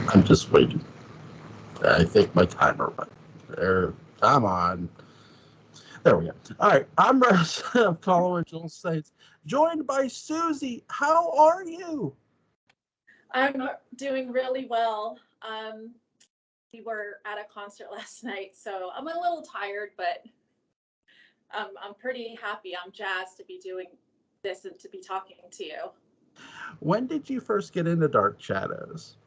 I'm just waiting. I think my timer went. There, come on. There we go. All right, I'm Russ of Colorado States, joined by Susie. How are you? I'm doing really well. We were at a concert last night, so I'm a little tired, but I'm pretty happy. I'm jazzed to be doing this and to be talking to you. When did you first get into Dark Shadows?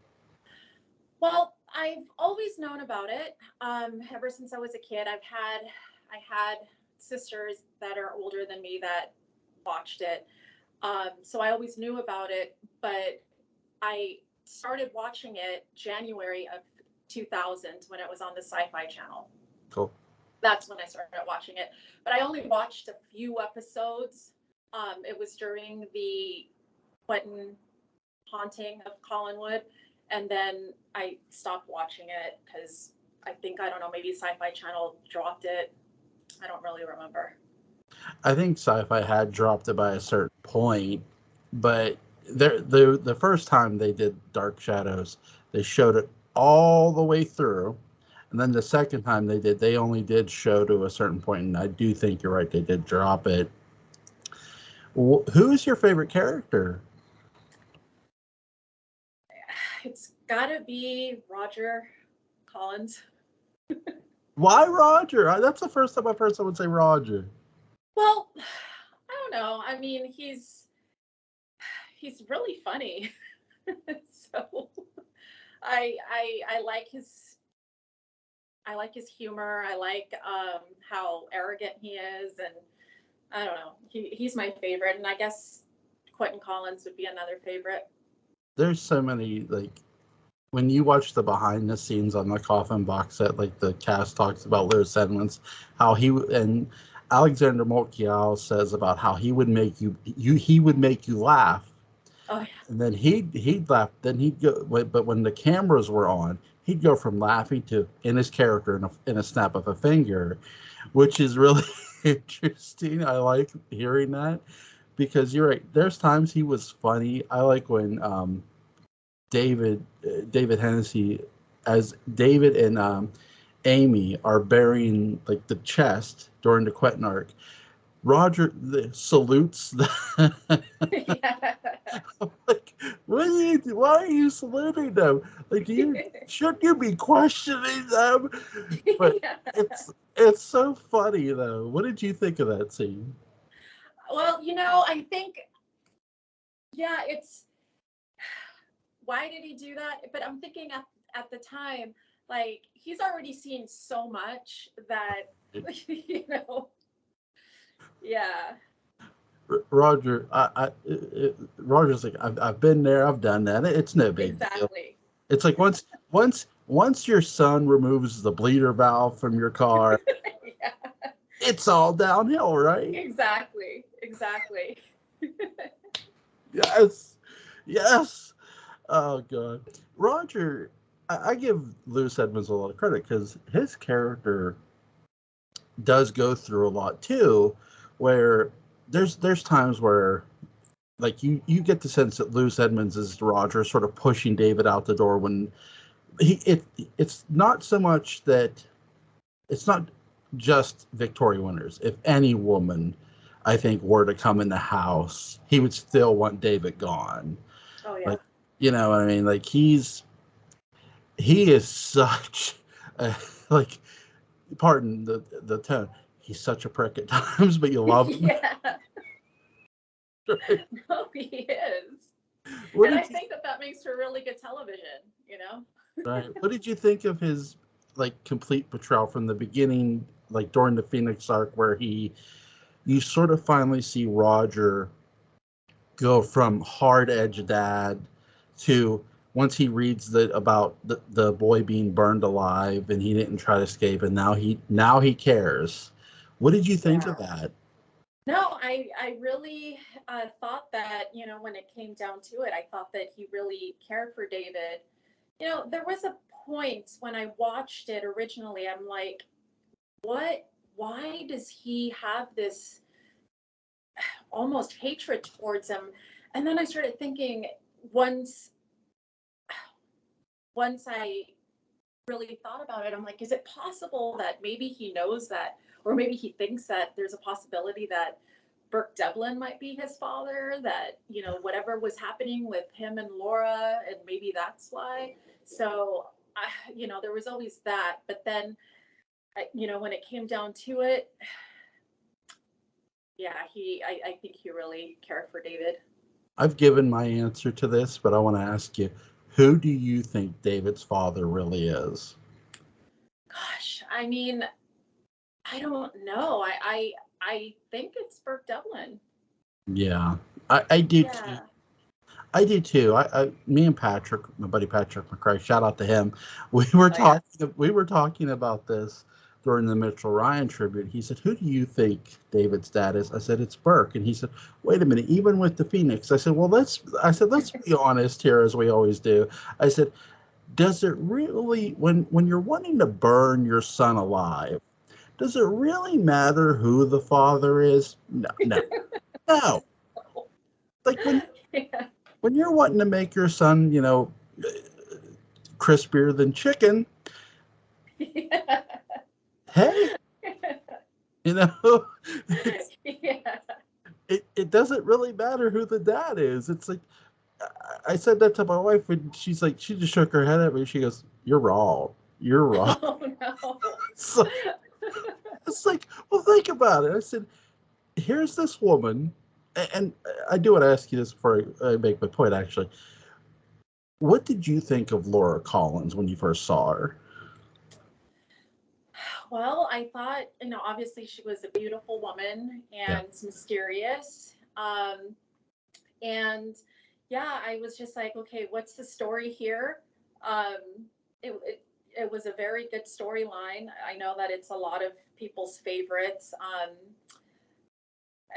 Well, I've always known about it. Ever since I was a kid, I had sisters that are older than me that watched it. So I always knew about it, but I started watching it January of 2000 when it was on the Sci-Fi Channel. Cool. That's when I started watching it. But I only watched a few episodes. It was during the Quentin haunting of Collinwood, and then I stopped watching it because I don't know, maybe Sci-Fi Channel dropped it. I don't really remember. I think Sci-Fi had dropped it by a certain point, but the first time they did Dark Shadows, they showed it all the way through, and then the second time they only did show to a certain point, and I do think you're right, they did drop it. Who is your favorite character? It's gotta be Roger Collins. Why Roger? That's the first time I've heard someone say Roger. Well, I don't know. I mean, he's really funny. So I like his humor. I like how arrogant he is, and I don't know. He's my favorite, and I guess Quentin Collins would be another favorite. There's so many, like, when you watch the behind the scenes on the Coffin box set, like the cast talks about Lewis Edmonds, how he and Alexander Moltke says about how he would make he would make you laugh. Oh yeah. And then he'd laugh. Then he'd go. But when the cameras were on, he'd go from laughing to in his character in a snap of a finger, which is really interesting. I like hearing that because you're right. There's times he was funny. I like when David Hennessy as David and Amy are burying like the chest during the Quentin arc. Roger salutes the Yeah. like, what are you? Why are you saluting them? Like, shouldn't you be questioning them? But Yeah. it's so funny though. What did you think of that scene? Well, I think, yeah, it's why did he do that? But I'm thinking at the time, like he's already seen so much that yeah. Roger, Roger's like, I've been there, I've done that. It's no big deal. Exactly. It's like once your son removes the bleeder valve from your car, Yeah. it's all downhill, right? Exactly. Yes, yes. Oh god, Roger. I give Lewis Edmonds a lot of credit because his character does go through a lot too, where there's times where like you get the sense that Lewis Edmonds is Roger sort of pushing David out the door when it's not so much that it's not just Victoria Winters. If any woman, I think, were to come in the house, he would still want David gone. Oh yeah. Like, you know what I mean? Like he is such a, like, pardon the tone. He's such a prick at times, but you love him. Yeah. Right? No, he is. What And I did you think that makes for really good television. right? What did you think of his like complete portrayal from the beginning, like during the Phoenix arc, where you sort of finally see Roger go from hard edge dad to once he reads about the boy being burned alive and he didn't try to escape and now he cares. What did you think Yeah. of that? No, I really thought that, when it came down to it, I thought that he really cared for David. There was a point when I watched it originally, I'm like, why does he have this almost hatred towards him? And then I started thinking once once I really thought about it, I'm like, is it possible that maybe he knows that, or maybe he thinks that there's a possibility that Burke Devlin might be his father, that, whatever was happening with him and Laura, and maybe that's why. So, there was always that. But then, when it came down to it, yeah, I think he really cared for David. I've given my answer to this, but I want to ask you, who do you think David's father really is? Gosh, I mean, I don't know. I think it's Burke Devlin. Yeah, I do too. Yeah. I do too. Me and Patrick, my buddy Patrick McCray, shout out to him. We were talking about this during the Mitchell Ryan tribute. He said, "Who do you think David's dad is?" I said, "It's Burke." And he said, "Wait a minute, even with the Phoenix?" I said, "Well, let's be honest here, as we always do." I said, "Does it really, when you're wanting to burn your son alive, does it really matter who the father is? No, no, no. Like Yeah. when you're wanting to make your son, crispier than chicken, Yeah. hey, you know, Yeah. it doesn't really matter who the dad is. It's like, I said that to my wife, and she's like, she just shook her head at me. She goes, "You're wrong. You're wrong." Oh no. So it's like, well, think about it. I said, here's this woman, and I do want to ask you this before I make my point, actually. What did you think of Laura Collins when you first saw her? Well, I thought, obviously she was a beautiful woman Yeah. and mysterious. And yeah, I was just like, okay, what's the story here? Um, it was a very good storyline. I know that it's a lot of people's favorites.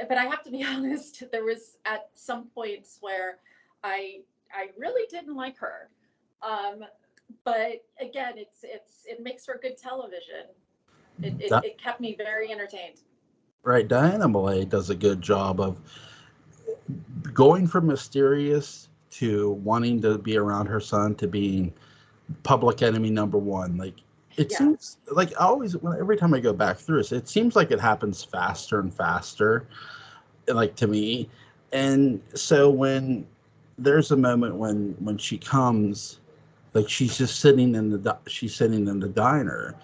But I have to be honest, there was at some points where I I really didn't like her. But again, it makes for good television. It kept me very entertained. Right, Diana Malay does a good job of going from mysterious to wanting to be around her son to being public enemy number one. Like, it Yeah. seems like every time I go back through this, it seems like it happens faster and faster, like to me. And so when there's a moment when she comes, like she's sitting in the diner,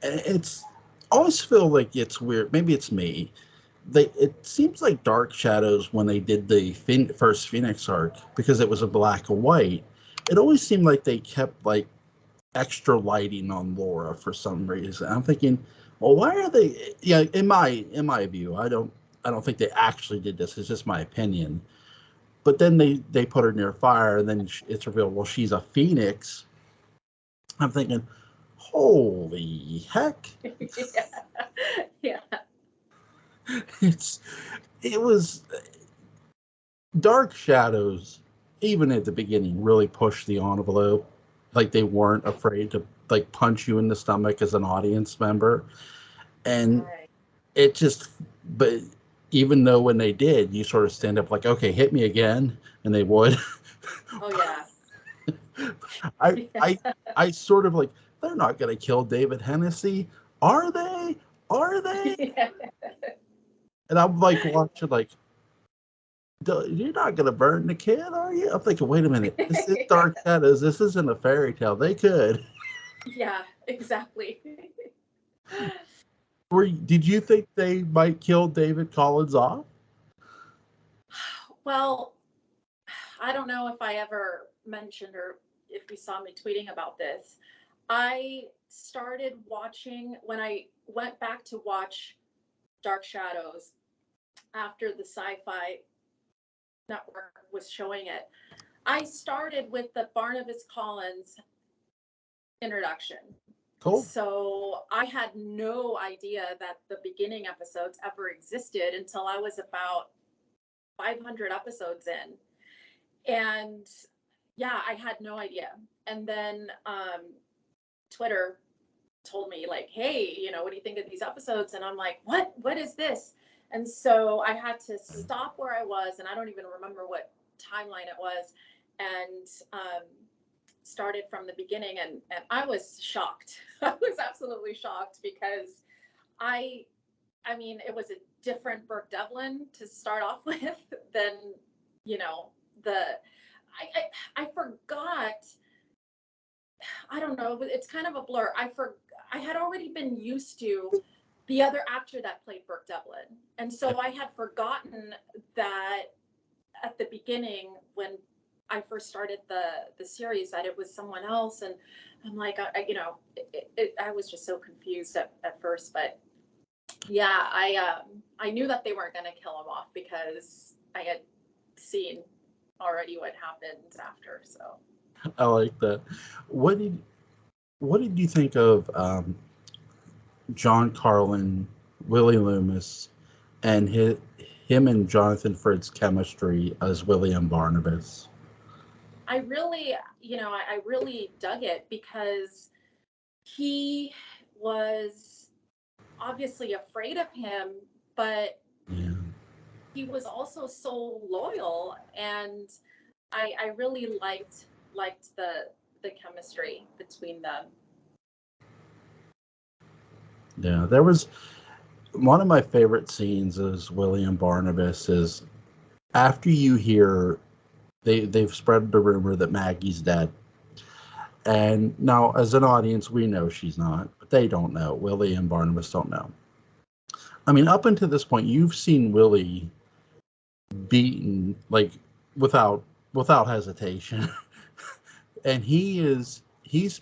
and it's I always feel like it's weird. Maybe it's me. It seems like Dark Shadows, when they did the first Phoenix arc, because it was a black and white, it always seemed like they kept like extra lighting on Laura for some reason. I'm thinking, well, why are they? Yeah, in my view, I don't think they actually did this. It's just my opinion. But then they put her near fire, and then it's revealed, well, she's a Phoenix. I'm thinking, holy heck! Yeah. Yeah. It's it was Dark Shadows, even at the beginning, really pushed the envelope. Like, they weren't afraid to like punch you in the stomach as an audience member. And Right. it just, but even though when they did, you sort of stand up like, okay, hit me again, and they would. Oh yeah. I Yeah. I I sort of like, they're not gonna kill David Hennessy, are they? Are they? Yeah. And I'm like watching like, you're not gonna burn the kid, are you? I'm thinking, wait a minute, this is Dark Shadows. This isn't a fairy tale. They could. Yeah, exactly. Did you think they might kill David Collins off? Well, I don't know if I ever mentioned or if you saw me tweeting about this. I started watching when I went back to watch Dark Shadows after the Sci-Fi Network was showing it. I started with the Barnabas Collins introduction. Cool. So I had no idea that the beginning episodes ever existed until I was about 500 episodes in. And yeah, I had no idea. And then Twitter told me like, hey, what do you think of these episodes? And I'm like, what is this? And so I had to stop where I was, and I don't even remember what timeline it was, and started from the beginning, and I was shocked. I was absolutely shocked because I mean, it was a different Burke Devlin to start off with than, you know, I forgot. I don't know. It's kind of a blur. I had already been used to the other actor that played Burke Devlin, and so I had forgotten that at the beginning when I first started the series that it was someone else, and I'm like, I was just so confused at first, but yeah, I knew that they weren't going to kill him off because I had seen already what happened after. So I like that. What did what did you think of John Carlin, Willie Loomis, and him and Jonathan Fritz chemistry as Willie and Barnabas? I really, I really dug it because he was obviously afraid of him, but Yeah. he was also so loyal, and I really liked the chemistry between them. Yeah, there was one of my favorite scenes is Willie and Barnabas is after you hear they've spread the rumor that Maggie's dead. And now as an audience we know she's not, but they don't know. Willie and Barnabas don't know. I mean, up until this point you've seen Willie beaten like without hesitation. And he's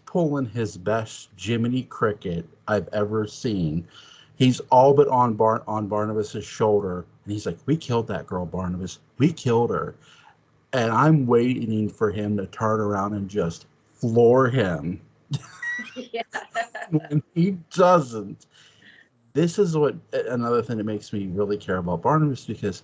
pulling his best Jiminy Cricket I've ever seen. He's all but on Barnabas's shoulder, and he's like, "We killed that girl, Barnabas. We killed her." And I'm waiting for him to turn around and just floor him. Yeah. When he doesn't, this is what another thing that makes me really care about Barnabas because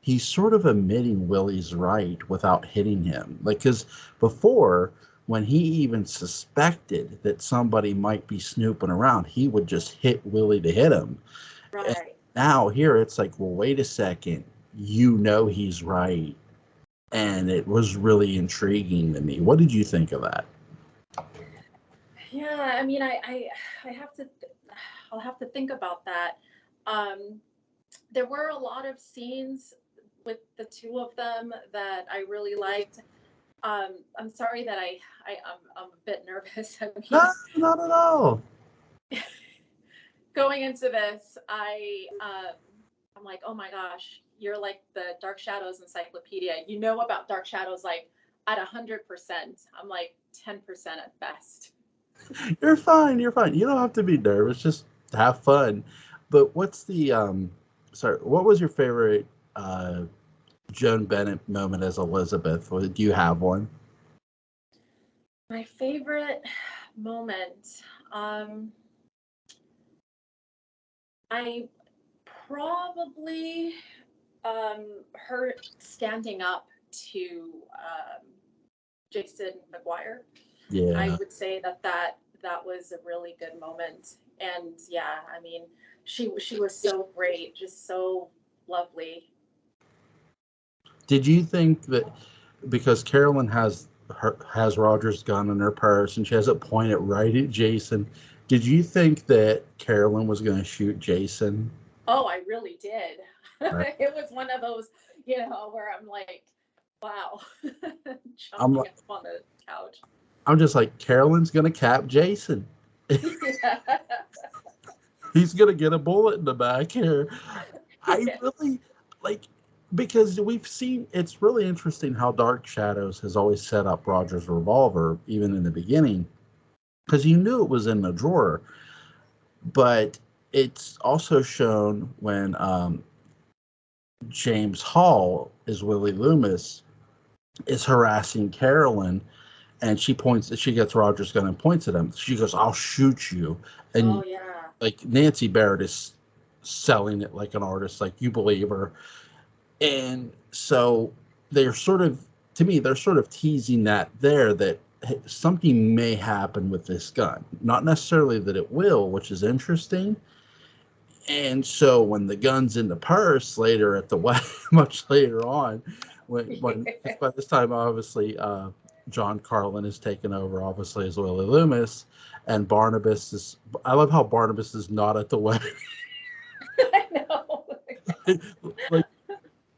he's sort of admitting Willie's right without hitting him. Like, because before, when he even suspected that somebody might be snooping around, he would just hit Willie to hit him. And Right. now here it's like, well, wait a second. You know he's right. And it was really intriguing to me. What did you think of that? Yeah, I mean, I have to, I'll have to think about that. There were a lot of scenes with the two of them that I really liked. I'm sorry that I'm a bit nervous. I No, mean, not at all. going into this, I'm like, oh my gosh, you're like the Dark Shadows encyclopedia. You know about Dark Shadows like at 100%. I'm like 10% at best. You're fine. You're fine. You don't have to be nervous. Just have fun. But what's the sorry, what was your favorite Joan Bennett moment as Elizabeth? Or do you have one? My favorite moment, I probably her standing up to Jason McGuire. I Yeah. would say that was a really good moment. And yeah, I mean, she was so great, just so lovely. Did you think that because Carolyn has Roger's gun in her purse and she has it pointed right at Jason, did you think that Carolyn was going to shoot Jason? Oh, I really did. Right. It was one of those, where I'm like, wow, I'm jumping like, up on the couch. I'm just like Carolyn's going to cap Jason. Yeah. He's going to get a bullet in the back here. I Yeah. really like because we've seen it's really interesting how Dark Shadows has always set up Roger's revolver even in the beginning because you knew it was in the drawer, but it's also shown when James Hall is Willie Loomis is harassing Carolyn and she gets Roger's gun and points at him. She goes, "I'll shoot you," Oh and yeah. like Nancy Barrett is selling it like an artist, like you believe her. And so they're sort of, to me, they're sort of teasing that there that something may happen with this gun. Not necessarily that it will, which is interesting. And so when the gun's in the purse later at the wedding, much later on, when 'cause by this time, obviously, John Carlin is taken over, obviously, as Willie Loomis, and Barnabas is. I love how Barnabas is not at the wedding. I know. Like,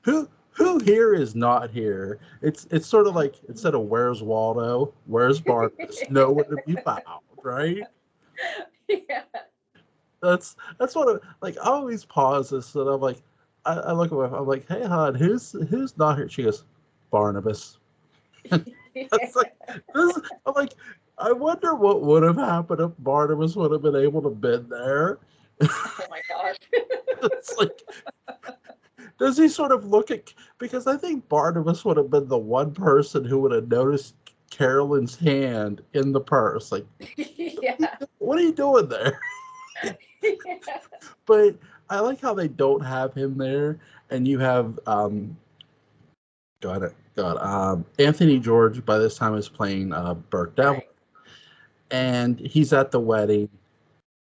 who here is not here? It's sort of like, instead of "Where's Waldo," "Where's Barnabas?" Nowhere to be found, right? Yeah. That's what like, I always pause this, and I'm like, I look at my, I'm like, "Hey, hon, who's not here?" She goes, "Barnabas." It's like, I'm like, I wonder what would have happened if Barnabas would have been able to been there. Oh my gosh. It's like, does he sort of look at, because I think Barnabas would have been the one person who would have noticed Carolyn's hand in the purse. Like, Yeah. what are you doing there? Yeah. But I like how they don't have him there, and you have Anthony George by this time is playing Burke Devlin, Right. and he's at the wedding.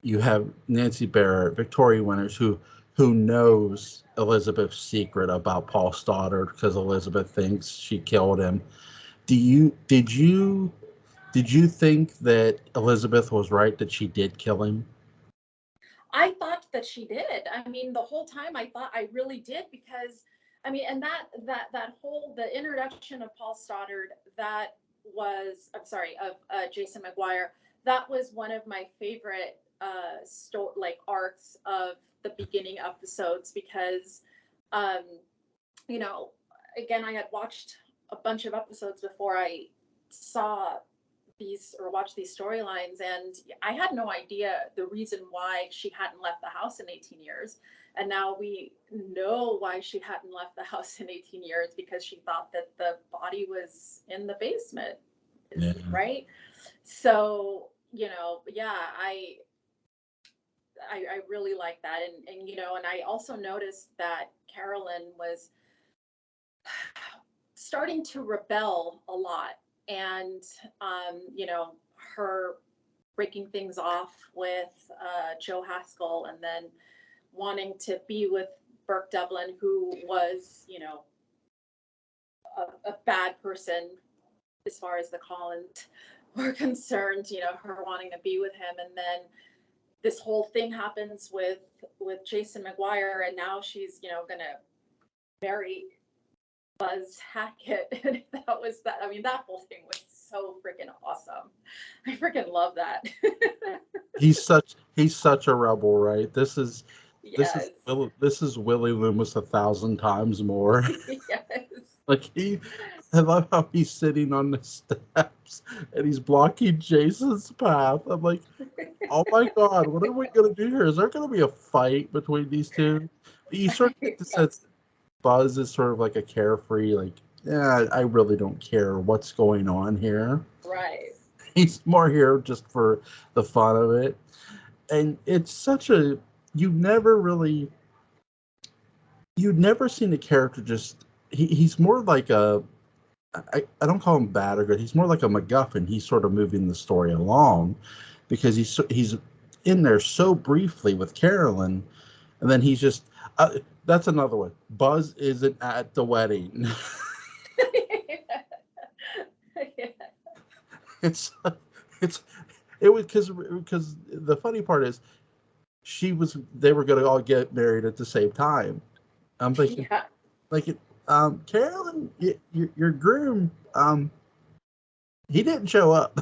You have Nancy Barrett, Victoria Winters, who knows Elizabeth's secret about Paul Stoddard, because Elizabeth thinks she killed him. Did you think that Elizabeth was right that she did kill him? I thought that she did. I mean, the whole time I thought I really did, because I mean, and that whole the introduction of Paul Stoddard, that was, I'm sorry, of Jason McGuire, that was one of my favorite like arcs of the beginning episodes, because um you know, again, I had watched a bunch of episodes before I saw these or watched these storylines, and I had no idea the reason why she hadn't left the house in 18 years. And now we know why she hadn't left the house in 18 years, because she thought that the body was in the basement, Yeah. right? So, yeah, I really like that. And and I also noticed that Carolyn was starting to rebel a lot, and her breaking things off with Joe Haskell, and then wanting to be with Burke Devlin, who was a bad person as far as the Collins were concerned, her wanting to be with him. And then this whole thing happens with Jason McGuire, and now she's gonna marry Buzz Hackett. And that was that. I mean, that whole thing was so freaking awesome. I freaking love that. He's such a rebel, right? This is Yes. this is Willie Loomis 1,000 times more. Yes. Like, I love how he's sitting on the steps and he's blocking Jason's path. I'm like, oh my God, what are we gonna do here? Is there gonna be a fight between these two? You sort of get the sense Buzz is sort of like a carefree, like, yeah, I really don't care what's going on here. Right. He's more here just for the fun of it. And it's such a, you never really, you've never seen a character just, he's more like a, I don't call him bad or good. He's more like a MacGuffin. He's sort of moving the story along, because he's in there so briefly with Carolyn, and then he's just, that's another one. Buzz isn't at the wedding. Yeah. it's it's it was because the funny part is, they were going to all get married at the same time. I'm thinking, Yeah. like, Carolyn, your groom, he didn't show up.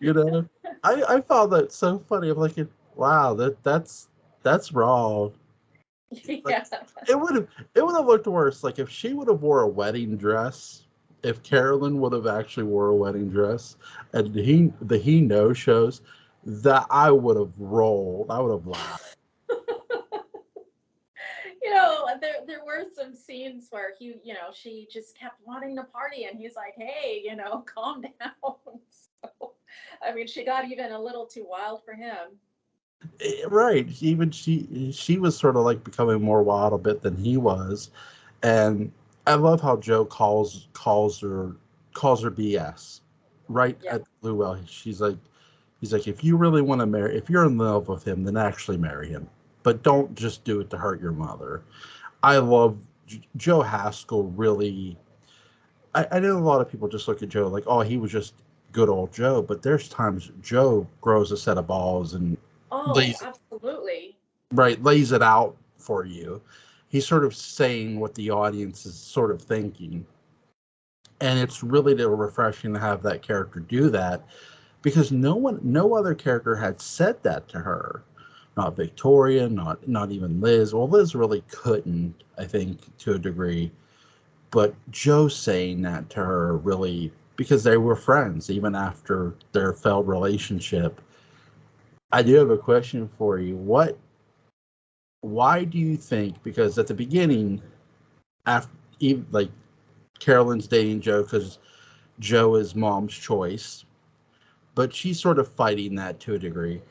you know, I found that so funny. I'm like, wow, that's wrong. Like, Yeah. it would have looked worse. Like, if she would have wore a wedding dress, if Carolyn would have actually wore a wedding dress, and he no shows, that I would have rolled. I would have laughed. There were some scenes where she just kept wanting to party, and he's like, hey, calm down. So, I mean, she got even a little too wild for him. Right. Even she was sort of like becoming more wild a bit than he was, and I love how Joe calls her BS. Right Yeah. at Bluewell, he's like, if you really want to marry, if you're in love with him, then actually marry him, but don't just do it to hurt your mother. I love Joe Haskell. Really, I know a lot of people just look at Joe like, oh, he was just good old Joe, but there's times Joe grows a set of balls and Oh, lays absolutely. lays it out for you. He's sort of saying what the audience is sort of thinking, and it's really refreshing to have that character do that because no other character had said that to her. Not Victoria, not even Liz. Well, Liz really couldn't, I think, to a degree. But Joe saying that to her really, because they were friends even after their failed relationship. I do have a question for you. Why do you think? Because at the beginning, after like Carolyn's dating Joe because Joe is mom's choice, but she's sort of fighting that to a degree.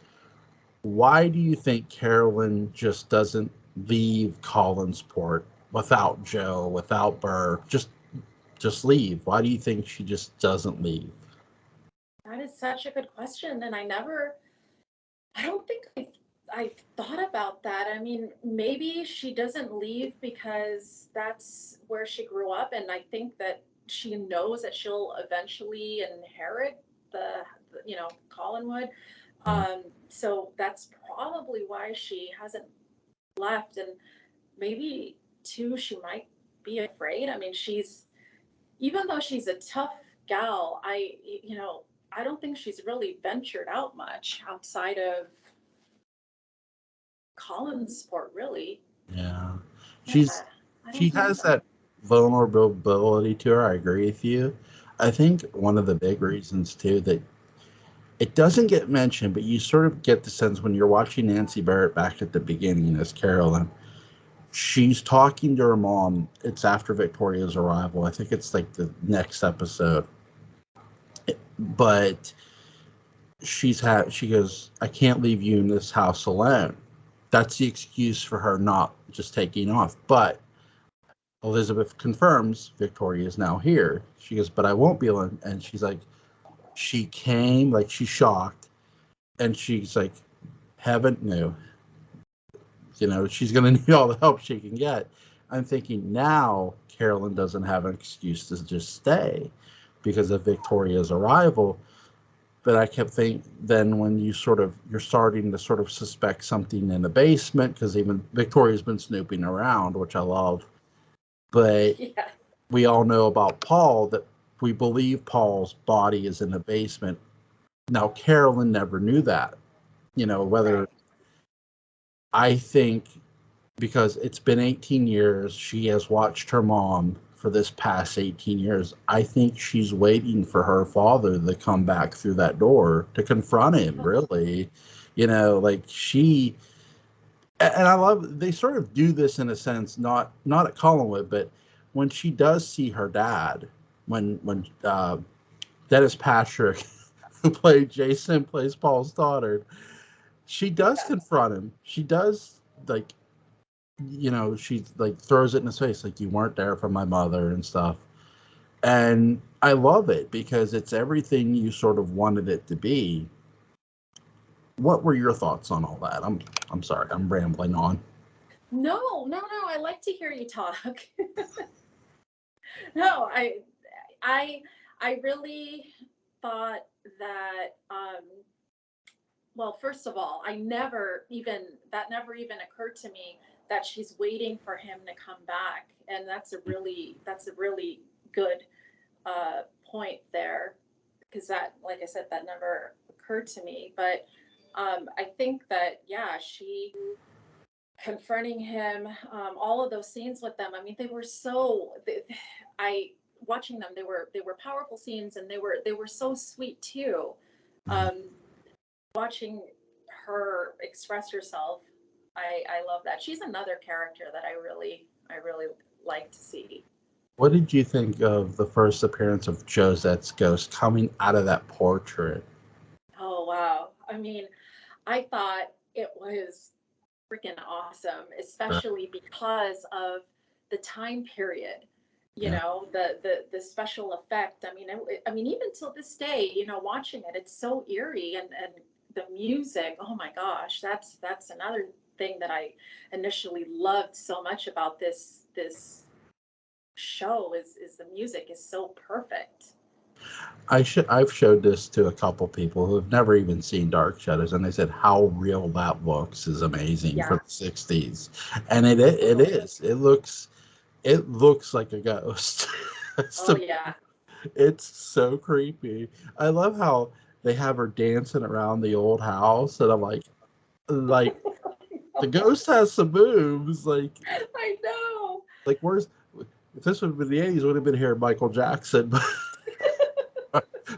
Why do you think Carolyn just doesn't leave Collinsport without Joe, without Burke? Just leave. Why do you think she just doesn't leave? That is such a good question. And I don't think I've thought about that. I mean, maybe she doesn't leave because that's where she grew up. And I think that she knows that she'll eventually inherit Collinwood. Yeah. So that's probably why she hasn't left. And maybe too, she might be afraid. I mean, even though she's a tough gal, I don't think she's really ventured out much outside of Collinsport, really. Yeah. Yeah, I She don't think has so. that vulnerability to her. I agree with you. I think one of the big reasons too that it doesn't get mentioned, but you sort of get the sense when you're watching Nancy Barrett back at the beginning as Carolyn, she's talking to her mom. It's after Victoria's arrival. I think it's like the next episode. But she goes, I can't leave you in this house alone. That's the excuse for her not just taking off. But Elizabeth confirms Victoria is now here. She goes, but I won't be alone. And she's like, she came, like she's shocked. And she's like, heaven knew. She's going to need all the help she can get. I'm thinking now Carolyn doesn't have an excuse to just stay because of Victoria's arrival. But I kept thinking then when you're starting to sort of suspect something in the basement because even Victoria's been snooping around, which I love. But Yeah, we all know about Paul that we believe Paul's body is in the basement. Now Carolyn never knew that. Whether right. I think because it's been 18 years, she has watched her mom for this past 18 years. I think she's waiting for her father to come back through that door to confront him, really. Like and I love they sort of do this in a sense, not at Collinwood, but when she does see her dad, when Dennis Patrick, who played Jason, plays Paul's daughter, she does Yeah. confront him. She does like she like throws it in his face like you weren't there for my mother and stuff. And I love it because it's everything you sort of wanted it to be. What were your thoughts on all that? I'm sorry, I'm rambling on. No, no, no. I like to hear you talk. No, I, I really thought that. Well, first of all, that never even occurred to me that she's waiting for him to come back, and that's a really good point there, because that, like I said, that never occurred to me. But I think that, yeah, she confronting him, all of those scenes with them. I mean, I watching them. They were powerful scenes, and they were so sweet too. Um, Watching her express herself, I love that. She's another character that I really like to see. What did you think of the first appearance of Josette's ghost coming out of that portrait? Oh wow! I mean, I thought it was freaking awesome, especially because of the time period. Yeah. The special effect. I mean, even till this day, watching it, it's so eerie, and the music. Oh my gosh, that's another thing that I initially loved so much about this show is the music is so perfect. I've showed this to a couple people who have never even seen Dark Shadows, and they said how real that looks is amazing for Yeah. the '60s, and it is. It looks like a ghost. Oh yeah. It's so creepy. I love how they have her dancing around the old house, and I'm like the ghost has some moves. I know. Where's if this would have been the '80s, would have been here Michael Jackson,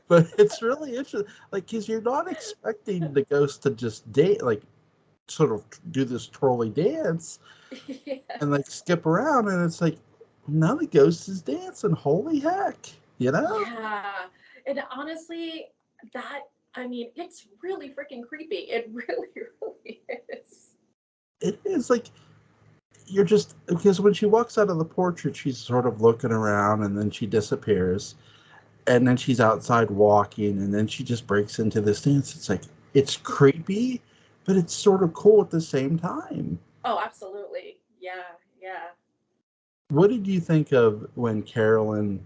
but it's really interesting. Like, because you're not expecting the ghost to just date, like, sort of do this twirly dance and like Yes. skip around, and it's like now the ghost is dancing. Holy heck, you know? Yeah. And honestly, that I mean, it's really freaking creepy. It really, really is. It is like you're just because when she walks out of the portrait, she's sort of looking around, and then she disappears, and then she's outside walking, and then she just breaks into this dance. It's like it's creepy, but it's sort of cool at the same time. Oh, absolutely. Yeah, yeah. What did you think of when Carolyn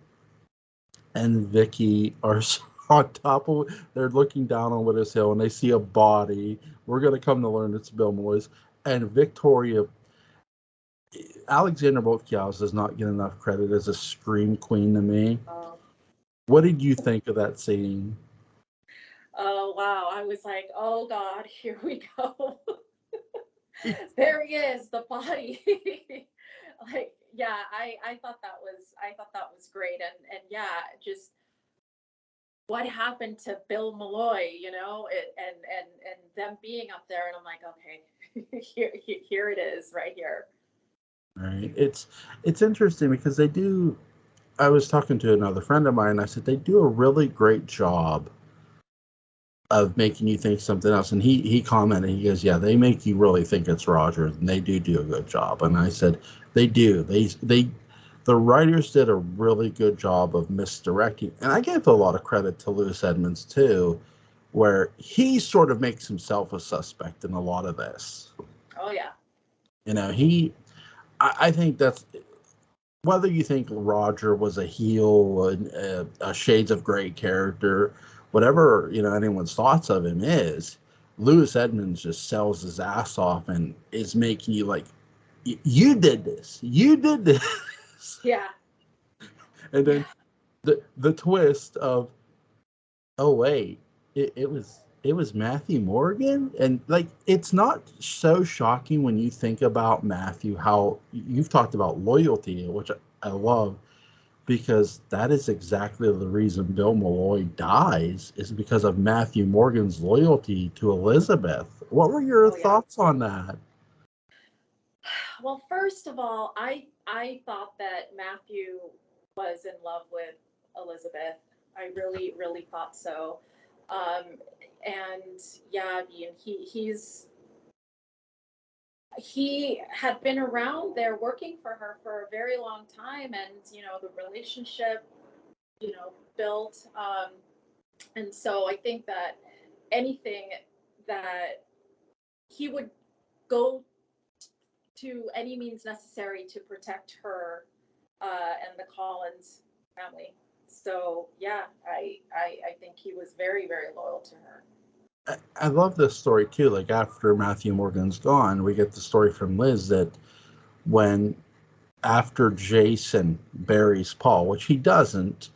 and Vicky are on top of? They're looking down on Widows Hill, and they see a body. We're gonna come to learn it's Bill Moyes, and Victoria. Alexandra Boltkiewicz does not get enough credit as a scream queen to me. Oh, What did you think of that scene? oh wow. I was like, oh God, here we go. There he is, the body. Like, yeah, I thought that was great. And yeah, just what happened to Bill Malloy, and them being up there, and I'm like, okay, here it is, right here. Right. It's interesting because they do. I was talking to another friend of mine. And I said they do a really great job of making you think something else. And he commented. He goes, "Yeah, they make you really think it's Roger, and they do a good job." And I said, "They do. The writers did a really good job of misdirecting." And I gave a lot of credit to Lewis Edmonds too, where he sort of makes himself a suspect in a lot of this. Oh yeah. You know, I think that's whether you think Roger was a heel, a Shades of Grey character, whatever anyone's thoughts of him is, Lewis Edmonds just sells his ass off and is making you like, you did this, you did this, Yeah. and Yeah. then the twist of, oh wait, it was Matthew Morgan, and like it's not so shocking when you think about Matthew, how you've talked about loyalty, which I love, because that is exactly the reason Bill Malloy dies, is because of Matthew Morgan's loyalty to Elizabeth. What were your Oh yeah. thoughts on that? Well, first of all, I thought that Matthew was in love with Elizabeth. I really, really thought so. Um, and yeah, I mean, he had been around there working for her for a very long time, and the relationship, built. And so I think that anything that he would go to any means necessary to protect her and the Collins family. So yeah, I think he was very, very loyal to her. I love this story too. Like after Matthew Morgan's gone, we get the story from Liz that when after Jason buries Paul, which he doesn't,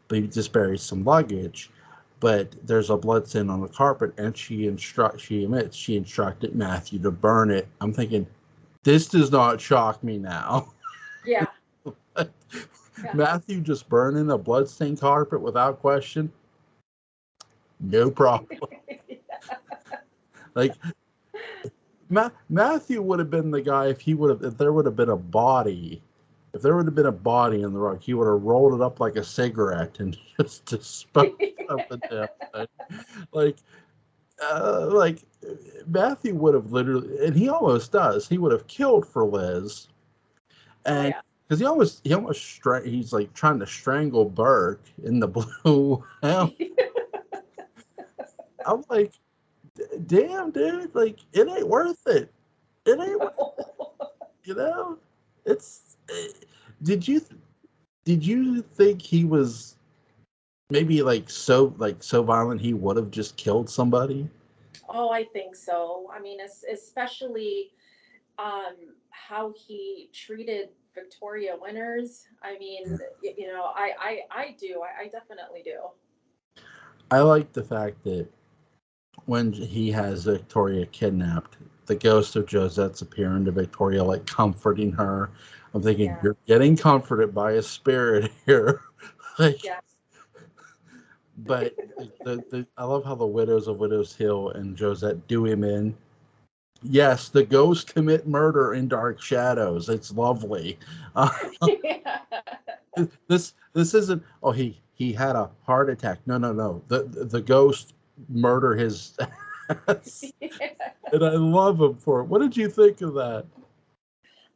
but he just buries some luggage. But there's a blood stain on the carpet, and she instructed Matthew to burn it. I'm thinking, this does not shock me now. Yeah, yeah. Matthew just burning a bloodstained carpet without question, no problem. Like Matthew would have been the guy if there would have been a body. If there would have been a body in the rock, he would have rolled it up like a cigarette and just disposed of the damn thing. Like, like Matthew would have literally, and he almost does. He would have killed for Liz, Oh and yeah. because he's like trying to strangle Burke in the blue helmet. I'm like, damn, dude, like it ain't worth it. It ain't, No. you know. It's. Did you? Did you think he was maybe so violent he would have just killed somebody? Oh, I think so. I mean, especially how he treated Victoria Winters. I mean, I do. I definitely do. I like the fact that when he has Victoria kidnapped, the ghost of Josette's appearing to Victoria, like comforting her. I'm thinking, Yeah. you're getting comforted by a spirit here. Like, Yes. but I love how the widows of Widows Hill and Josette do him in. Yes, the ghosts commit murder in dark shadows. It's lovely. Uh, Yeah. this isn't. Oh, he had a heart attack. No, no, no. The ghost murder his ass, and I love him for it. What did you think of that?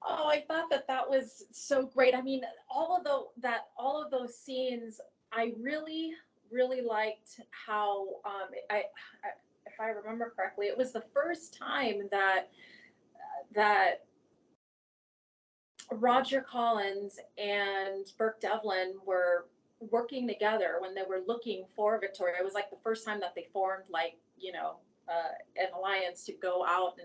Oh, I thought that that was so great. I mean, all of those scenes, I really liked how I if I remember correctly, it was the first time that Roger Collins and Burke Devlin were working together when they were looking for Victoria. It was like the first time that they formed, like, an alliance to go out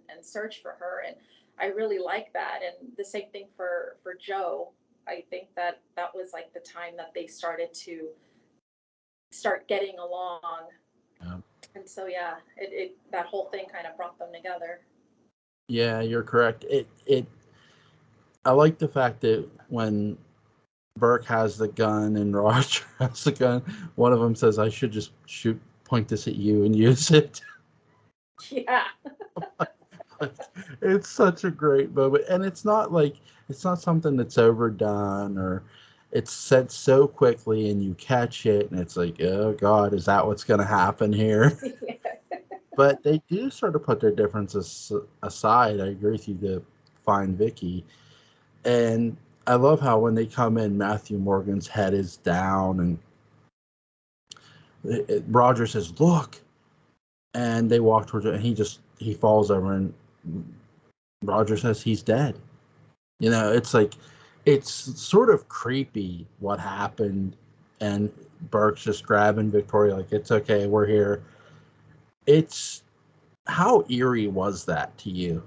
and search for her. And I really like that. And the same thing for Joe. I think that that was like the time that they started to start getting along. Yeah. And so, yeah, it that whole thing kind of brought them together. Yeah, you're correct. It I like the fact that when Burke has the gun and Roger has the gun, one of them says, "I should just point this at you and use it." Yeah. Like, it's such a great moment, and it's not something that's overdone or it's said so quickly, and you catch it, and it's like, oh God, is that what's going to happen here? But they do sort of put their differences aside. I agree with you to find Vicky. And I love how when they come in, Matthew Morgan's head is down, and Roger says, "Look," and they walk towards it, and he falls over, and Roger says he's dead. It's like it's sort of creepy what happened, and Burke's just grabbing Victoria like it's okay, we're here. It's how eerie was that to you?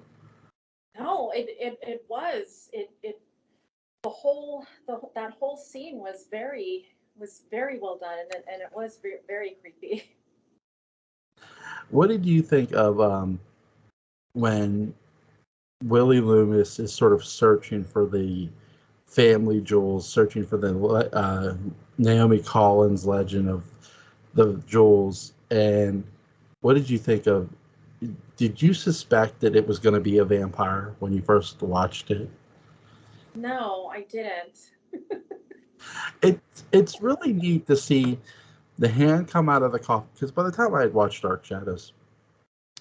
No, it was that whole scene was very well done, and it was very creepy. What did you think of when Willie Loomis is sort of searching for the family jewels, searching for the Naomi Collins legend of the jewels? And what did you think of? Did you suspect that it was going to be a vampire when you first watched it? No, I didn't. It's really neat to see the hand come out of the coffin because by the time I had watched Dark Shadows,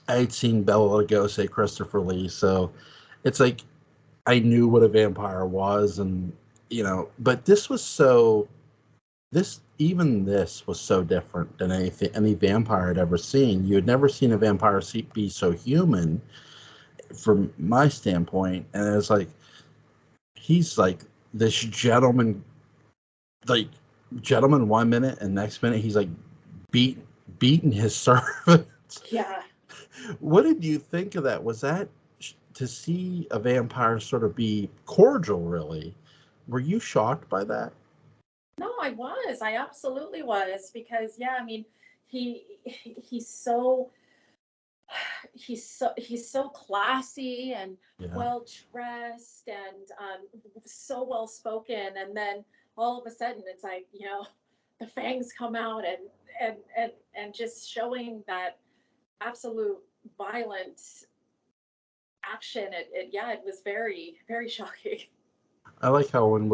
I had seen Bela Lugosi, Christopher Lee, so it's like I knew what a vampire was, and but this was so different than any vampire I'd ever seen. You had never seen a vampire be so human, from my standpoint, and it was like he's like this gentleman, like gentleman 1 minute, and next minute he's like beat beating his servant. Yeah. What did you think of that? Was that to see a vampire sort of be cordial, really? Were you shocked by that? No, I was. I absolutely was because yeah, I mean, he's he's so classy and Yeah. well dressed and so well spoken, and then all of a sudden it's like the fangs come out and just showing that absolute violent action. It yeah, it was very shocking. I like how when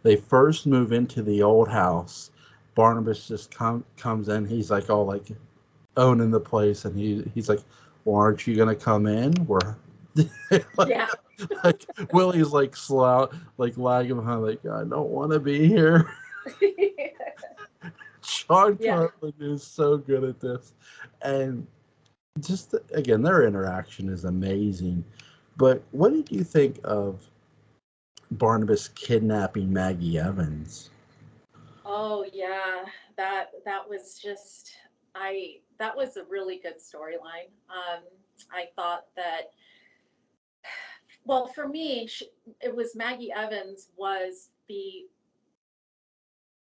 they first move into the old house, Barnabas just comes in. He's like all like owning the place, and he's like, "Well, aren't you gonna come in?" We're like, Yeah. like Willie's like slow, like lagging behind, like I don't want to be here. Sean Yeah. Carlin is so good at this, and just again, their interaction is amazing. But what did you think of Barnabas kidnapping Maggie Evans. Oh yeah, that was just that was a really good storyline. I thought that, well, for me, it was Maggie Evans was the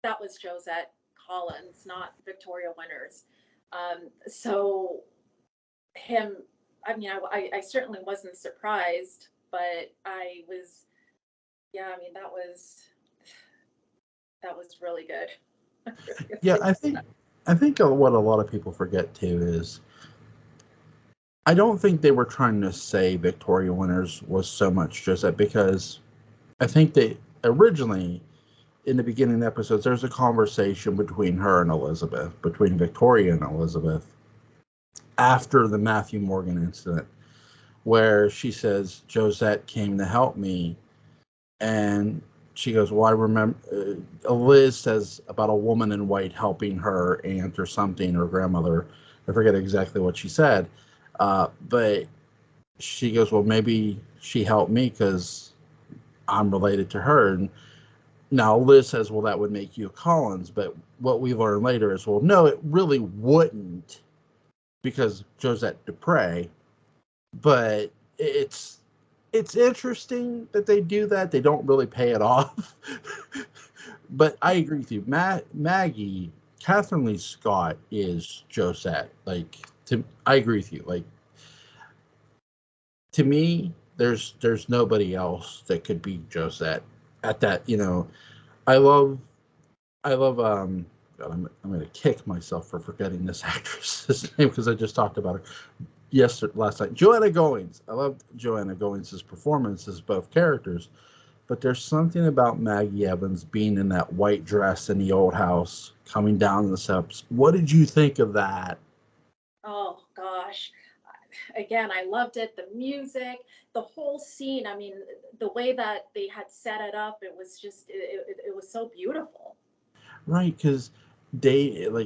that was Josette Collins, not Victoria Winters. So him, I mean, I certainly wasn't surprised, but I was, yeah, I mean, that was really good. Yeah, I think what a lot of people forget too is I don't think they were trying to say Victoria Winters was so much just that, because I think they originally, in the beginning episodes, there's a conversation between her and Elizabeth, between Victoria and Elizabeth, after the Matthew Morgan incident, where she says Josette came to help me, and she goes, "Well, I remember." Liz says about a woman in white helping her aunt or something, or grandmother. I forget exactly what she said, but she goes, "Well, maybe she helped me because I'm related to her." And now Liz says, "Well, that would make you Collins." But what we learn later is, well, no, it really wouldn't, because Josette Dupre. But it's interesting that they do that. They don't really pay it off. But I agree with you. Maggie, Catherine Lee Scott is Josette. Like, I agree with you. Like, to me, there's nobody else that could be Josette at that. I love God, I'm gonna kick myself for forgetting this actress's name, because I just talked about her last night. Joanna Goings. I loved Joanna Goings' performance as both characters, but there's something about Maggie Evans being in that white dress in the old house, coming down the steps. What did you think of that? Oh gosh. Again, I loved it. The music, the whole scene. I mean, the way that they had set it up, it was just, it was so beautiful. Right, because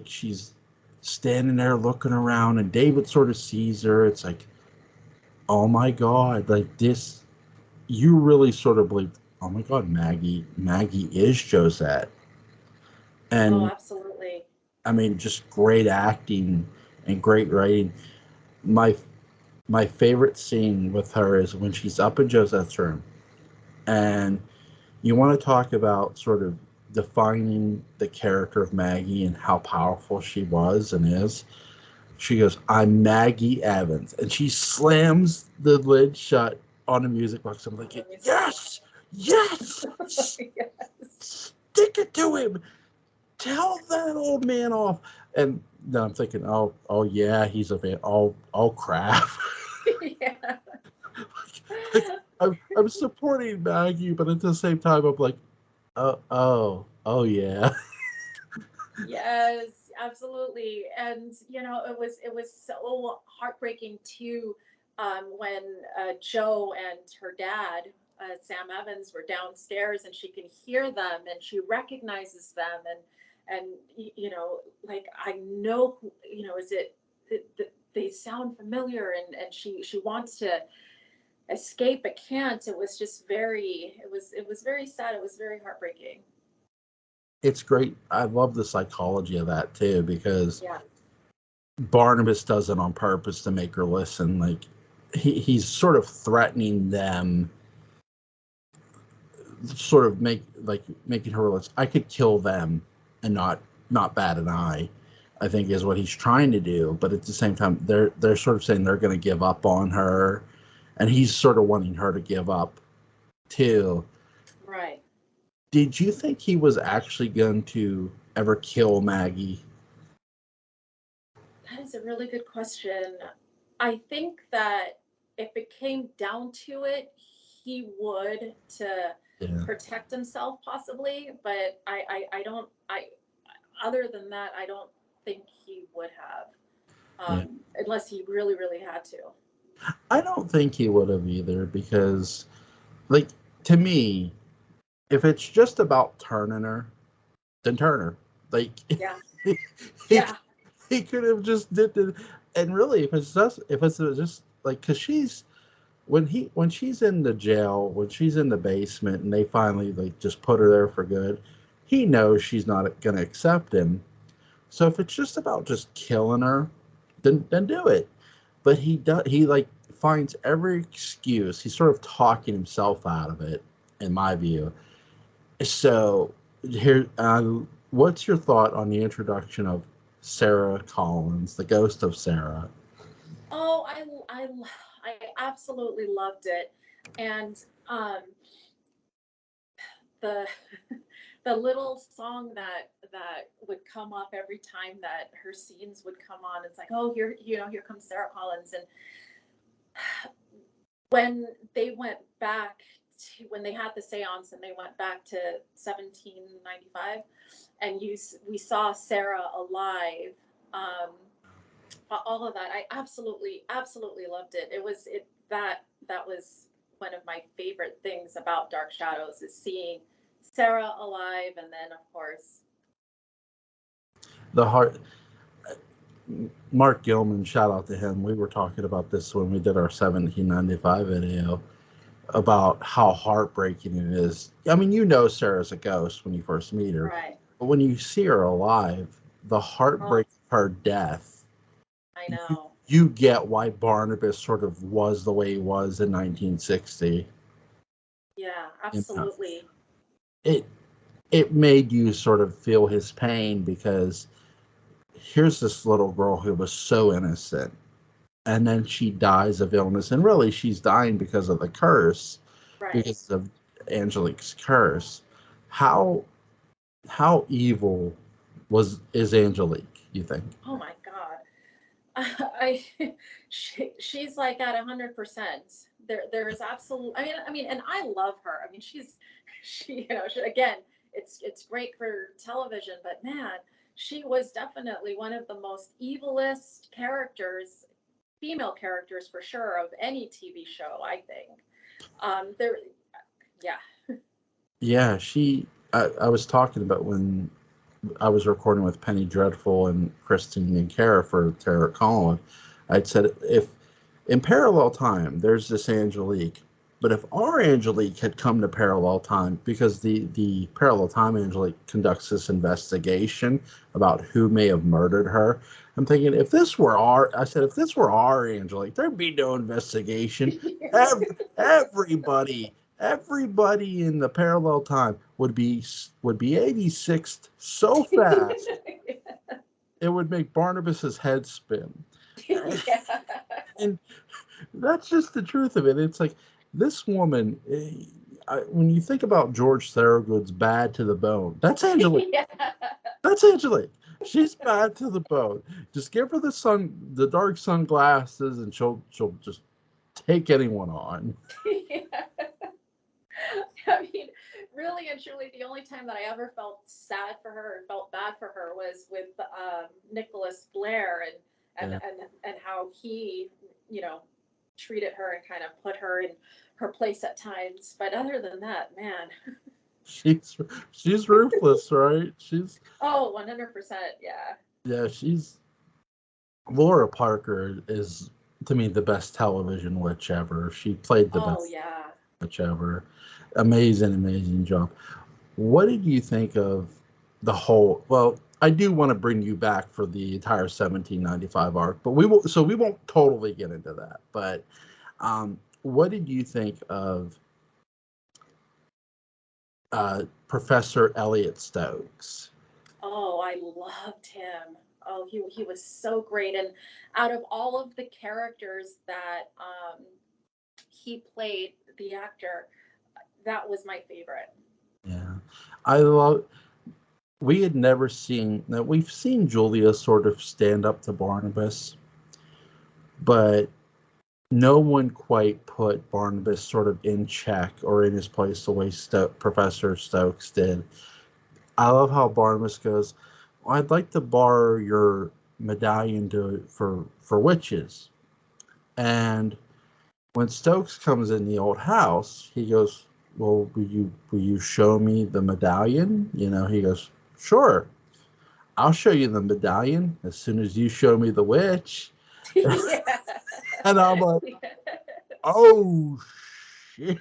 she's standing there looking around, and David sort of sees her. It's like, oh my God, like this, you really sort of believe, oh my God, Maggie is Josette. Oh, And absolutely. I mean, just great acting and great writing. My my favorite scene with her is when she's up in Josette's room, and you want to talk about sort of defining the character of Maggie and how powerful she was and is. She goes, "I'm Maggie Evans," and she slams the lid shut on the music box. I'm like, yes, yes, Yes. stick it to him. Tell that old man off. And then I'm thinking, oh yeah, he's a fan. Oh crap. Yeah. Like, I'm supporting Maggie, but at the same time, I'm like, oh yeah. Yes, absolutely. And it was so heartbreaking too, when Joe and her dad, Sam Evans, were downstairs, and she can hear them and she recognizes them, and like, I know is they sound familiar, and she wants to escape but can't. It was just it was very sad. It was very heartbreaking. It's great. I love the psychology of that too, because Yeah. Barnabas does it on purpose to make her listen. Like, he's sort of threatening them, sort of making her realize, I could kill them and not bat an eye. I think is what he's trying to do, but at the same time, they're sort of saying they're going to give up on her, and he's sort of wanting her to give up too. Right. Did you think he was actually going to ever kill Maggie? That is a really good question. I think that if it came down to it, he would, to Yeah, protect himself possibly, but I don't, other than that, I don't think he would have, yeah. unless he really, really had to. I don't think he would have either, because, like, to me, if it's just about turning her, then turn her. Like, Yeah. he Yeah. he could have just did it. And really, if it's just like, because she's when she's in the jail, when she's in the basement, and they finally like just put her there for good, he knows she's not going to accept him. So if it's just about just killing her, then do it. But he like finds every excuse. He's sort of talking himself out of it, in my view. So here, what's your thought on the introduction of Sarah Collins, the ghost of Sarah? Oh, I absolutely loved it, and um, the the little song that would come up every time that her scenes would come on. It's like, oh, here comes Sarah Collins. And when they went back to when they had the seance and they went back to 1795, and we saw Sarah alive. Um, all of that, I absolutely loved it. That was one of my favorite things about Dark Shadows, is seeing Sarah alive, and then of course The heart. Mark Gilman, shout out to him. We were talking about this when we did our 1795 video about how heartbreaking it is. I mean, you know Sarah's a ghost when you first meet her, right. but when you see her alive, the heartbreak of her death, I know. you get why Barnabas sort of was the way he was in 1960. Yeah, You know, absolutely. it it made you sort of feel his pain because here's this little girl who was so innocent, and then she dies of illness, and really she's dying because of the curse, Right. because of Angelique's curse. How how evil is Angelique, you think? Oh my God. I she's like at 100%. There is absolute. I mean, and I love her. I mean, again, it's great for television, but man, she was definitely one of the most evilest characters, female characters for sure, of any TV show, I think. There, yeah. Yeah, I was talking about when I was recording with Penny Dreadful and Kristen and Kara for Terror Colin. I'd said if in parallel time there's this Angelique, but if our Angelique had come to parallel time, because the parallel time Angelique conducts this investigation about who may have murdered her. I'm thinking if this were our Angelique, there'd be no investigation. Everybody everybody in the parallel time would be 86th so fast it would make Barnabas's head spin. Yeah. And that's just the truth of it. It's like this woman. When you think about George Thorogood's "Bad to the Bone," that's Angelique. Yeah. That's Angelique. She's bad to the bone. Just give her the dark sunglasses, and she'll just take anyone on. Yeah. I mean, really and truly, the only time that I ever felt sad for her or felt bad for her was with Nicholas Blair, and Yeah. and how he, you know, treated her and kind of put her in her place at times. But other than that, man, She's she's ruthless, right? oh, 100%, yeah. Yeah, she's Laura Parker is to me the best television witch ever. She played the Oh, best yeah. witch ever. Amazing job. What did you think of the whole? Well, I do want to bring you back for the entire 1795 arc, but we won't totally get into that. But what did you think of Professor Elliott Stokes? Oh, I loved him. Oh, he was so great. And out of all of the characters that he played, the actor, that was my favorite. Yeah, I love. We had never seen that. We've seen Julia sort of stand up to Barnabas, but no one quite put Barnabas sort of in check or in his place the way Professor Stokes did. I love how Barnabas goes, well, I'd like to borrow your medallion for witches. And when Stokes comes in the old house, he goes, well, will you show me the medallion? He goes, sure. I'll show you the medallion as soon as you show me the witch. Yeah. And I'm like, Yeah. oh shit.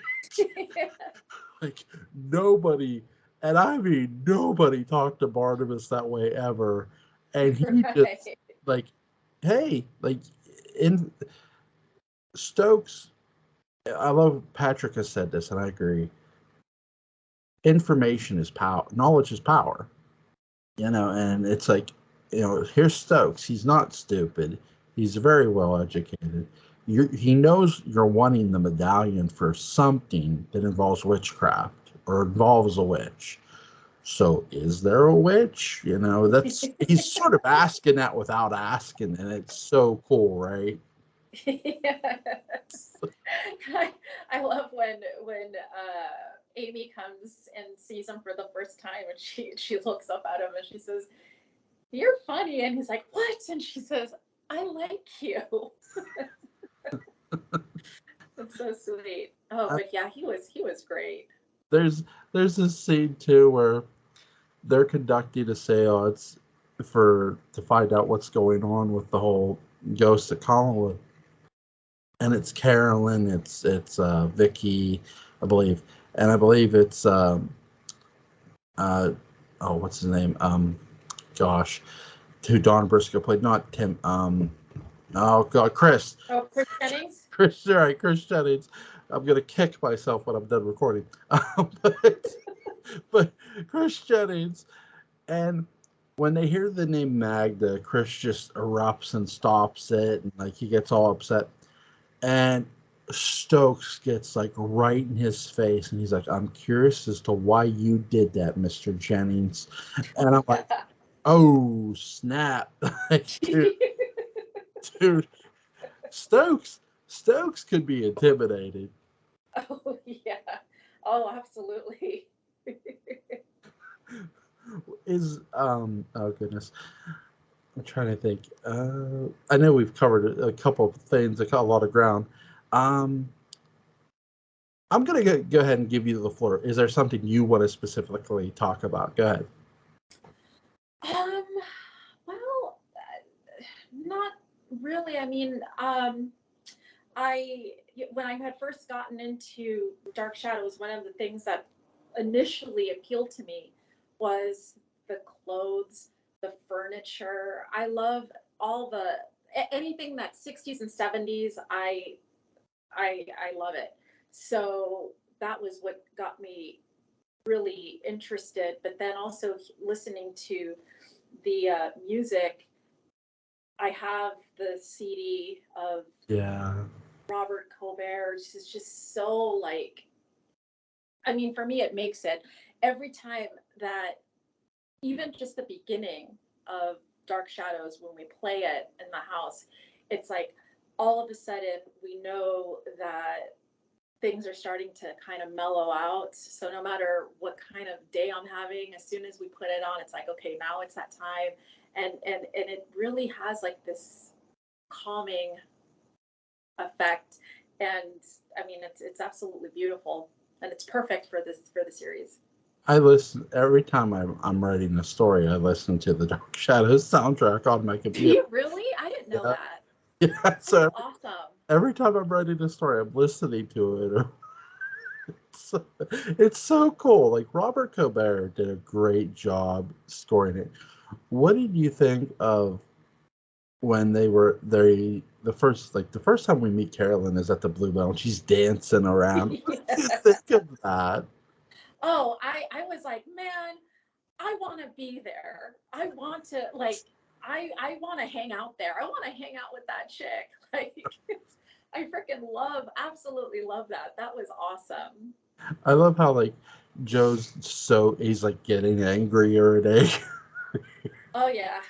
Like nobody, and I mean nobody talked to Barnabas that way ever. And he just Right. like, hey, like in Stokes, I love Patrick has said this, and I agree. Information is power, knowledge is power. And it's like, here's Stokes. He's not stupid. He's very well educated. He knows you're wanting the medallion for something that involves witchcraft or involves a witch. So is there a witch? That's he's sort of asking that without asking, and it's so cool, right? Yes. I love when Amy comes and sees him for the first time, and she looks up at him and she says, "You're funny," and he's like, "What?" And she says, "I like you." It's so sweet. Oh, but yeah, he was great. There's this scene too where they're conducting a seance to find out what's going on with the whole ghost at Collinwood, and it's Carolyn, it's Vicky, I believe, and I believe it's what's his name, gosh, who Don Briscoe played, not Tim, oh god, Chris. Oh, Chris Jennings. Chris Jennings. I'm gonna kick myself when I'm done recording. But Chris Jennings, and when they hear the name Magda, Chris just erupts and stops it, and like he gets all upset. And Stokes gets like right in his face, and he's like, "I'm curious as to why you did that, Mr. Jennings." And I'm like, "Oh snap!" dude, Stokes could be intimidated. Oh yeah. Oh, absolutely. Oh goodness, I'm trying to think. I know we've covered a couple of things, a lot of ground. Um, I'm gonna go ahead and give you the floor. Is there something you want to specifically talk about? Go ahead. Um, well, not really. I mean, I when I had first gotten into Dark Shadows, one of the things that initially appealed to me was the clothes, the furniture. I love all anything that 60s and 70s. I love it. So that was what got me really interested. But then also listening to the music, I have the CD of Yeah. Robert Colbert. It's just so like, I mean, for me, it makes it every time that even just the beginning of Dark Shadows, when we play it in the house, it's like all of a sudden we know that things are starting to kind of mellow out. So no matter what kind of day I'm having, as soon as we put it on, it's like, okay, now it's that time. And it really has like this calming effect. And I mean, it's absolutely beautiful, and it's perfect for the series. I listen every time I'm writing a story. I listen to the Dark Shadows soundtrack on my Do computer. you really? I didn't know Yeah, that. yeah. That's So awesome. every time I'm writing a story, I'm listening to it. It's, it's so cool. Like Robert Colbert did a great job scoring it. What did you think of when the first time we meet Carolyn is at the Bluebell and she's dancing around? What did you Yeah. think of that? Oh, I was like, man, I want to be there. I want to like I want to hang out there. I want to hang out with that chick. Like I freaking absolutely love that. That was awesome. I love how like he's like getting angrier and angrier. Oh yeah.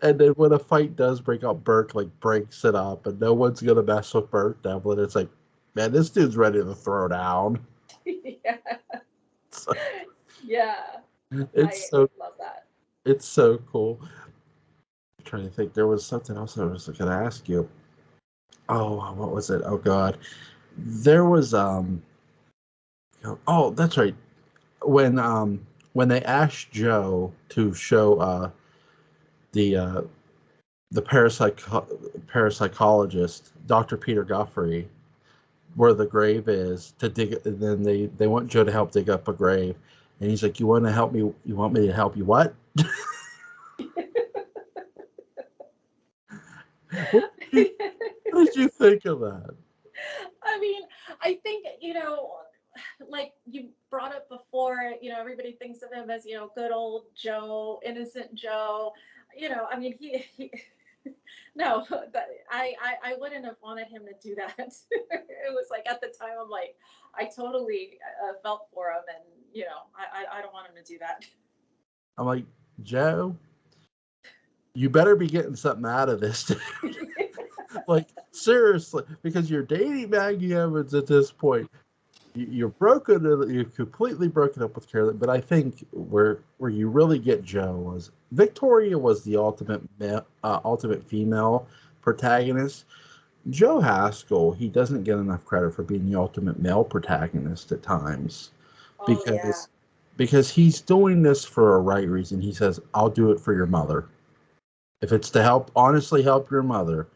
And then when a fight does break out, Burke like breaks it up, and no one's gonna mess with Burke Devlin. It's like, man, this dude's ready to throw down. Yeah. So, Yeah. it's I so love that. it's so cool. I'm trying to think, there was something else I was gonna ask you. Oh, what was it? Oh God, there was Oh, that's right. When they asked Joe to show the the parapsychologist, Dr. Peter Guffrey, where the grave is to dig. And then they want Joe to help dig up a grave, and he's like, "You want to help me? You want me to help you? What?" what, what did you think of that? I mean, I think, like you brought up before, everybody thinks of him as, good old Joe, innocent Joe. I mean, he no, I wouldn't have wanted him to do that. It was like at the time, I'm like, I totally felt for him, and I don't want him to do that. I'm like, Joe, you better be getting something out of this. Like, seriously, because you're dating Maggie Evans at this point. You're completely broken up with Carolyn. But I think where you really get Joe was Victoria was the ultimate female protagonist. Joe Haskell, he doesn't get enough credit for being the ultimate male protagonist at times, Oh yeah. because he's doing this for a right reason. He says, "I'll do it for your mother. If it's to honestly help your mother,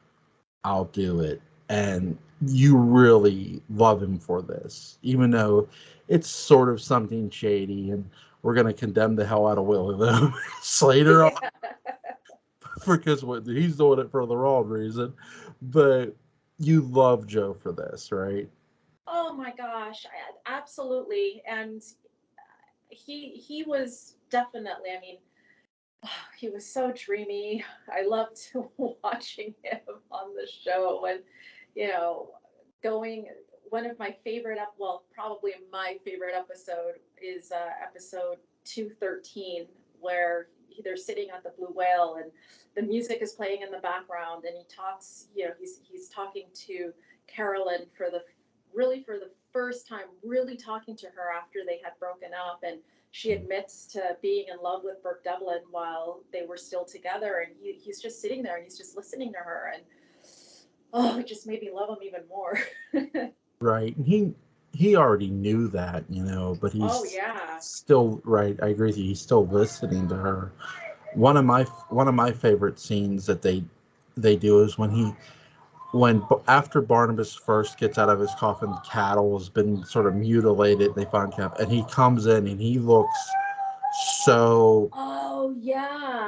I'll do it." And you really love him for this, even though it's sort of something shady, and we're going to condemn the hell out of Willie Slater on because he's doing it for the wrong reason. But you love Joe for this, right? Oh my gosh, absolutely. And he was definitely, I mean, he was so dreamy. I loved watching him on the show, and going one of my favorite probably my favorite episode is episode 213, where they're sitting at the Blue Whale and the music is playing in the background, and he talks, he's talking to Carolyn for the first time, really talking to her after they had broken up, and she admits to being in love with Burke Devlin while they were still together, and he's just sitting there and he's just listening to her, and it just made me love him even more. Right. He already knew that, but he's still right. I agree with you. He's still listening to her. One of my favorite scenes that they do is when after Barnabas first gets out of his coffin, the cattle has been sort of mutilated. They find camp, and he comes in and he looks so. Oh yeah.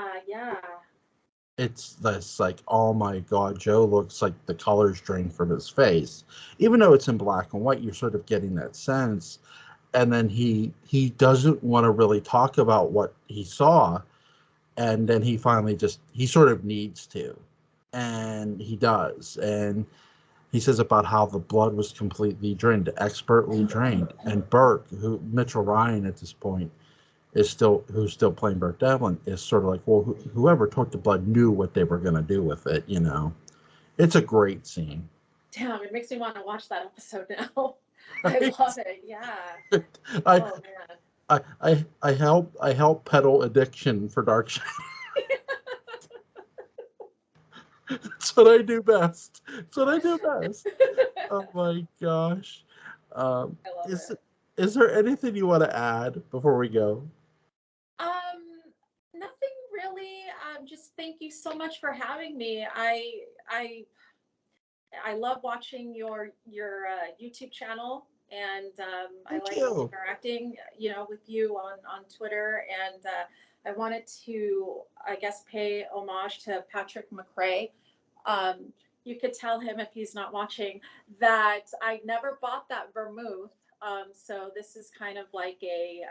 It's like, oh my God, Joe looks like the color's drained from his face. Even though it's in black and white, you're sort of getting that sense. And then he doesn't want to really talk about what he saw. And then he finally he sort of needs to. And he does. And he says about how the blood was completely drained, expertly drained. And Burke, Mitchell Ryan at this point, who's still playing Burke Devlin, is sort of like, well, whoever took the blood knew what they were going to do with it. It's a great scene. Damn, it makes me want to watch that episode now. I love it. Yeah. Oh man. I help peddle addiction for Dark Shadow. That's what I do best. Oh my gosh. I love it. Is there anything you want to add before we go? Nothing really. Just thank you so much for having me. I love watching your YouTube channel, and I like interacting, with you on Twitter. And I wanted to, I guess, pay homage to Patrick McRae. You could tell him, if he's not watching, that I never bought that vermouth. So this is kind of like a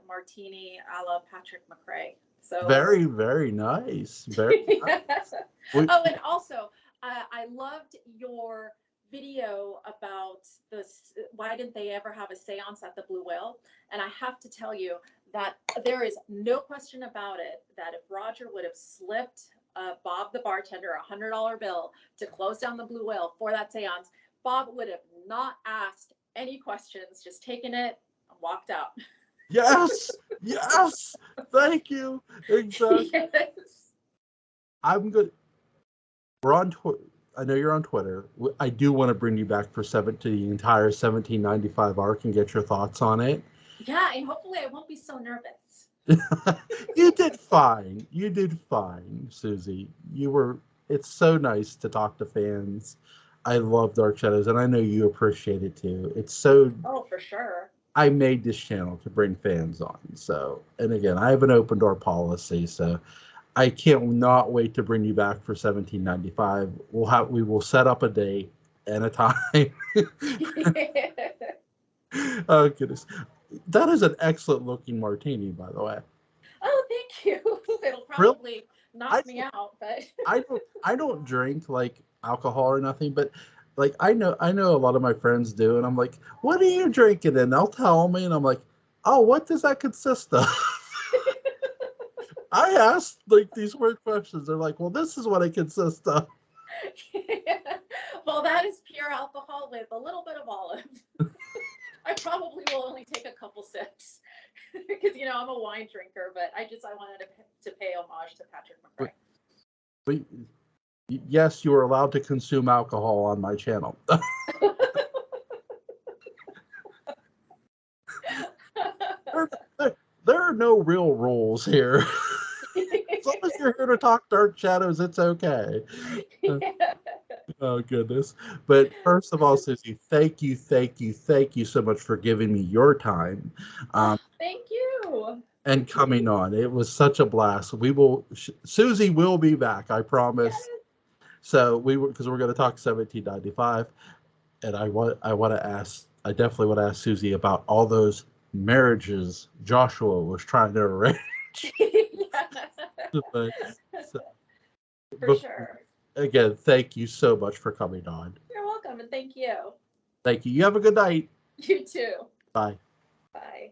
martini a la Patrick McRae. So very, very nice. Very nice. Oh, and also, I loved your video about this. Why didn't they ever have a seance at the Blue Whale? And I have to tell you that there is no question about it that if Roger would have slipped Bob the bartender a $100 bill to close down the Blue Whale for that seance, Bob would have not asked any questions, just taken it and walked out. Yes. Thank you. Exactly. Yes. I'm good. We're on Twitter. I know you're on Twitter. I do want to bring you back to the entire 1795 arc and get your thoughts on it. Yeah, and hopefully I won't be so nervous. You did fine. Susie. You were it's so nice to talk to fans. I love Dark Shadows, and I know you appreciate it too. It's so. Oh, for sure. I made this channel to bring fans on. So, and again, I have an open door policy, so I can't not wait to bring you back for 1795. We will set up a date and a time. Oh goodness, that is an excellent looking martini, by the way. Oh, thank you. It'll Really? probably knock me out, but I don't drink like alcohol or nothing, but like I know a lot of my friends do, and I'm like, what are you drinking? And they'll tell me, and I'm like, oh, what does that consist of? I asked like these weird questions. They're like, well, this is what it consists of. Well, that is pure alcohol with a little bit of olive. I probably will only take a couple sips because I'm a wine drinker, but I wanted to pay homage to Patrick McRae. But yes, you are allowed to consume alcohol on my channel. there are no real rules here. As long as you're here to talk Dark Shadows, it's okay. Oh, goodness. But first of all, Susie, thank you so much for giving me your time. Thank you. And coming on. It was such a blast. Susie will be back, I promise. Yes. So because we're going to talk 1795. And I definitely want to ask Susie about all those marriages Joshua was trying to arrange. For sure. Again, thank you so much for coming on. You're welcome, and thank you. Thank you. You have a good night. You too. Bye. Bye.